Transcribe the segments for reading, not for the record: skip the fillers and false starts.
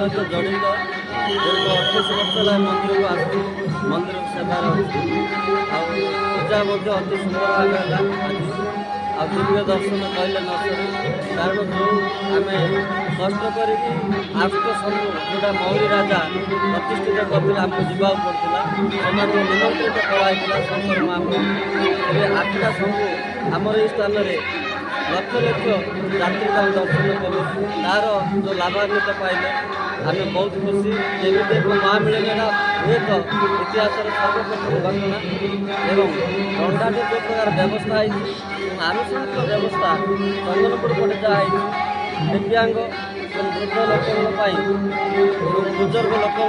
सहित जड़ित दीर्घ 28 वर्ष है मंदिर को आस मंदिर सेवार पूजा अति सुंदर भाव है दिव्य दर्शन कहले न सर कारण जो आम कष्ट कर आष्ट समूह जोटा मौरी राजा प्रतिष्ठित करते आमको जावाक पड़ता से निमंत्रित कराइला शंकर महाप्रभु 8टा समूह आमर ये स्थान में लक्ष लक्ष यात्री दर्शन कलु तार जो लाभान्वित पाइले आम बहुत खुशी जमी एक महामिलना हुए तो इतिहास सर्वप्रथम घटना एवं दंडाटी जो प्रकार व्यवस्था है आनुषंगिक व्यवस्था चंदनपुर पटे जहाँ दिव्यांग वृद्ध लोकों बुजुर्ग लोकों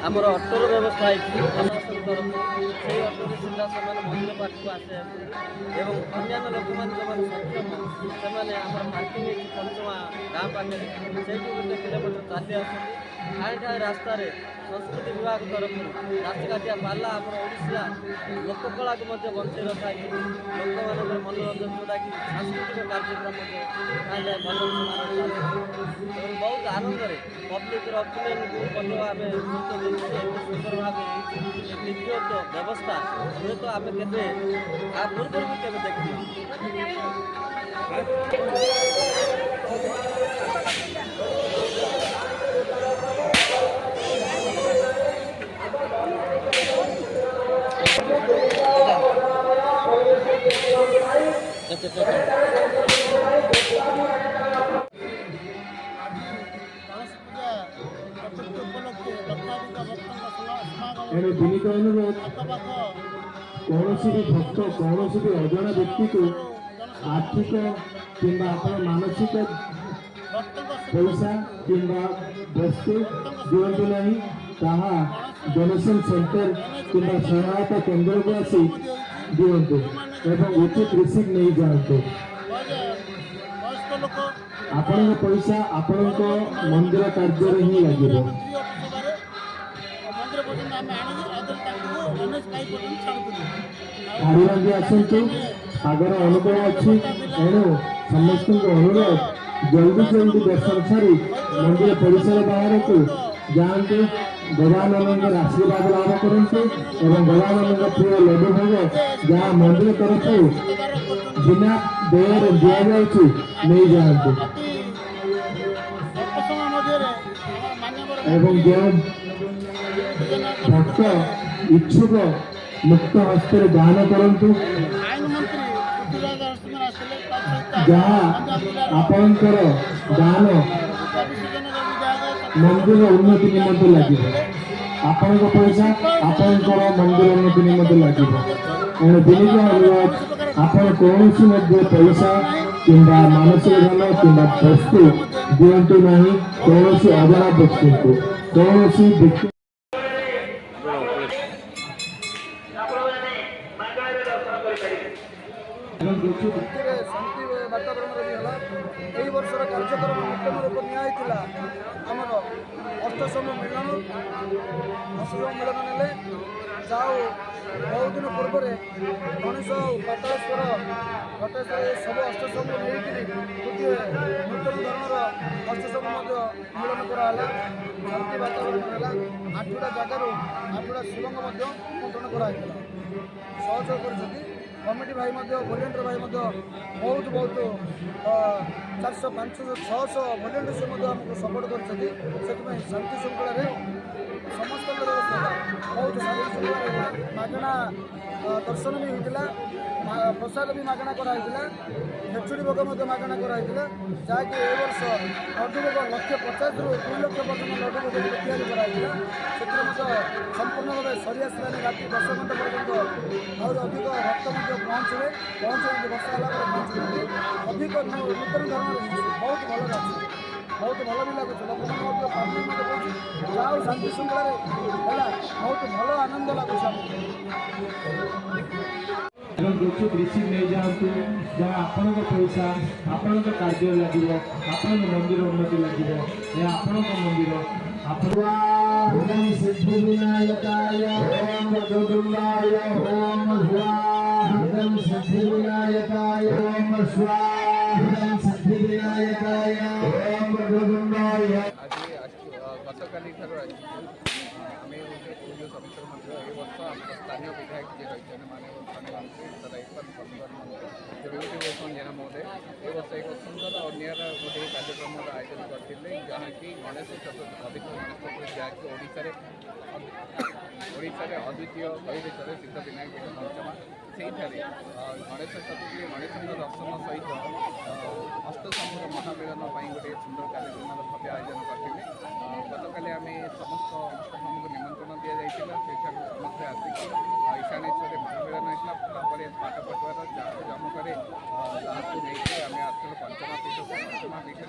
आमर अटोर व्यवस्था है तरफ से अटोरे सीधा से मंदिर पाठ को आसे एवं अन्य लोक मैंने सक्षम से पार्किंग पंचमा गाँव पाखे से गोटे किलोमीटर चली आए रास्ता संस्कृति विभाग तरफ रातिकाटिया पाला आम ओडिशा लोककला को बंचे रखा लोक मान मनोरंजन जोटा कि सांस्कृतिक कार्यक्रम बहुत आनंद पब्लिक अपिनियन को आम गुरुत्व देते सुंदर भाव नित्योत व्यवस्था हुए तो आम के पूर्व भी केवे देखी एणु विनीत अनुरोध कौन भी भक्त कौन भी अजणा व्यक्ति को आर्थिक कि मानसिक पैसा कि वस्तु दिंतु ना ताहा डोनेशन सेंटर कि सहायता केंद्र को आसी दिंतु एवं उचित रिसीव नहीं जातु आपण पैसा आपण मंदिर कार्य ही लगे हारिरंगी आसतु आगर अनुभव अच्छी एणु समस्त अनुरोध जल्दी जल्दी दर्शन सारी मंदिर परिसर बाहर को जातु गजानंद आशीर्वाद लाभ करते गजानंद प्रिय लड्डू भोग जहाँ मंदिर तरफ बिना देय दि जाऊँ नहीं जातु एवं जो भक्त इच्छुक मुक्त हस्ते दान करंतु जहाँ आपणकर दान मंदिर उन्नति निमंते लगे आपण पैसा आपणकर मंदिर उन्नति निमंते लगे एणु विनीत अनुरोध आपण कौन पैसा कि मानसिक धन कि वस्तु दिंतु ना कौन अजणा व्यक्ति को कौन व्यक्ति शांति वातावरण भी है यही वर्षर कार्यक्रम नूतन रूप निआला आमर अष्टसम मिलन अष्टसम मिलन ने जाओ बहुत दिन पूर्व गणेश पातालेश्वर घटेश्वर सब अष्टसम नहीं गोटे नूतन धरणर अष्टसम मिलन कराला शांति वातावरण है 8टा जगार 8टा शिवंग बंटन कराई सहयोग कर कमिटी भाई भलेंटियर भाई बहुत बहुत 400 500 600 भलेंटियर से आमको सपोर्ट कर शांति श्रृंखला समस्त व्यवस्था बहुत शांति श्रृंखला मागणा दर्शन भी होता प्रसाद भी मागणा कराई खेचुड़ी भोग मागणा कराई जहाँकि ए वर्ष लड्डू भोग 150 ରୁ 2 लक्ष पर्यटन लड्डू भोग तैयारी कराई संपूर्ण भाव सरी आसलानी राति 10 घंटा पर्यटन और अधिक भक्त पहुँचे वर्षा पहुँचे अधिक नूतन धर्म बहुत भल लगे बहुत भल भी लगुच लोक पब्लिक जाओ शांति श्रृंखला बहुत भल आनंद लगुच रिसीव नहीं जातु जहाँ आपण पैसा आपण कार्य लगे आपण मंदिर उन्नति लगे आपण मंदिर सिद्धि विनायकाय ओम जगदम्बाय ओम स्वाहा सिद्धि विनायकाय ओम स्वाहा सिद्धि विनायकाय ओम जगदम्बाय आम पूर्व समितर वर्ष आम स्थानीय विधायक जी रही माननीय प्रधानमंत्री तथा एकनाथ मंत्री विभूति भूषण जेना महोदय ए वर्ष एक सुंदर और निरा गोटे कार्यक्रम आयोजन करते जहाँकि गणेश चतुर्थी पवित्र गणेश चतुर्थी जहाँकि ओडिशा अद्वितीय कही सिद्ध विनायक पीठ पंचमा से गणेश चतुर्थी गणेश दर्शन सहित अष्टसंभूर महामिलन गोटे सुंदर कार्यक्रम भव्य आयोजन करते गतकाली आम समस्त अष्टसंभू को निमंत्रण दि जाता समस्त आसिक ईशानेश्वर महामिलन होता पाठ पढ़वार जमुक जहाँ नहीं आम आसलु पंचमा पीठ पंचमा पीठ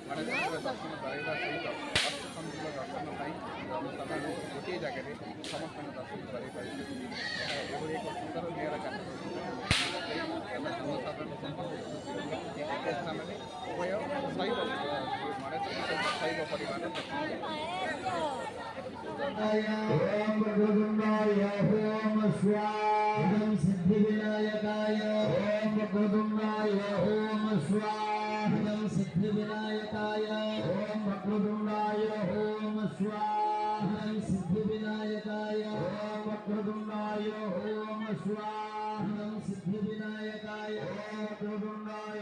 गणेश दर्शन करवा सहित अष्टसंभूर दर्शन जनसाधारण गोटे जगह समस्त दर्शन कर एक सुंदर निरा जनसाधारण स्थान उभय शैव गणेश शैव परिवार ओम गोदुंडाय ओम स्वाहा सिद्धिविनायकाय ओम गोदुंडाय ओम स्वाहा सिद्धिविनायकाय ओम गोदुंडाय ओम स्वाहा सिद्धिविनायकाय ओम गोदुंडाय ओम स्वाहा सिद्धिविनायकाय ओम गोदुंडाय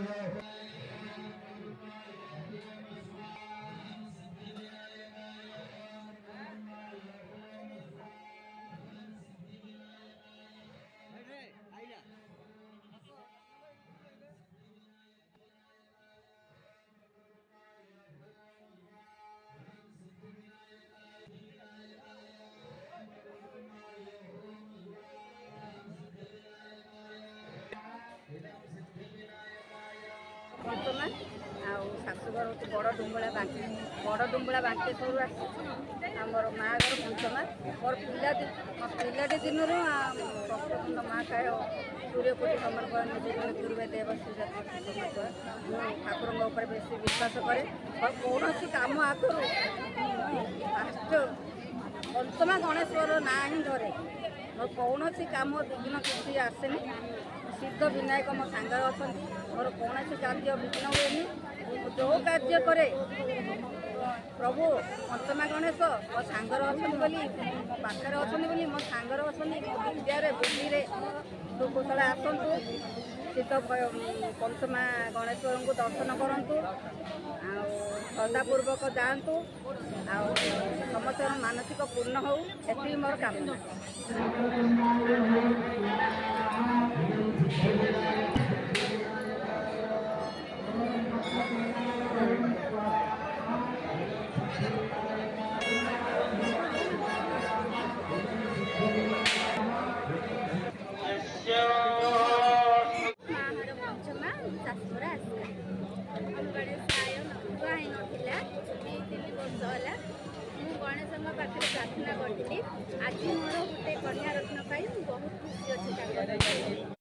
ବର୍ତ୍ତମାନ ଆଉ ଶାଶୁଘର ହେଉଛି ବଡ଼ ଡୁମ୍ବଳା ବାଙ୍କେଶ୍ୱରରୁ ଆସିଛି ଆମର ମା ଘର ପଞ୍ଚମା ମୋର ପିଲାଟି ଦିନରୁ ସପ୍ତଖଣ୍ଡ ମା ଖାଏ ସୂର୍ଯ୍ୟକୋଟି ସମର୍ପଣ ନିଜେ ଦୁର୍ବେ ଦେବ ସମର୍ପଣ ମୁଁ ଠାକୁରଙ୍କ ଉପରେ ବେଶୀ ବିଶ୍ୱାସ କରେ କୌଣସି କାମ ଆଗରୁ ଫାଷ୍ଟ ପଞ୍ଚମା ଗଣେଶ୍ୱର ନାଁ ହିଁ ଧରେ ମୋର କୌଣସି କାମ ବିଘ୍ନ କିଛି ଆସେନି सिद्ध विनायक मो सांगे अच्छा मोर कौन कार्य विघ्न हुए जो कार्य करे प्रभु पंचमा गणेश मो सांगे अच्छा पाखे अच्छा मो सांगे अच्छा विद्यार बुद्धि सुकुशल आसतु सिद्ध पंचमा गणेश्वर को दर्शन करूँ श्रद्धापूर्वक जातु समस्त मानसिक पूर्ण हो ये मोर कामना पंचमा शाशुरा गणेश आई नाला 2-3 वर्ष है मु गणेश पाखे प्रार्थना करी आज मोर गोटे कन्या रत्न पाई बहुत खुशी अच्छी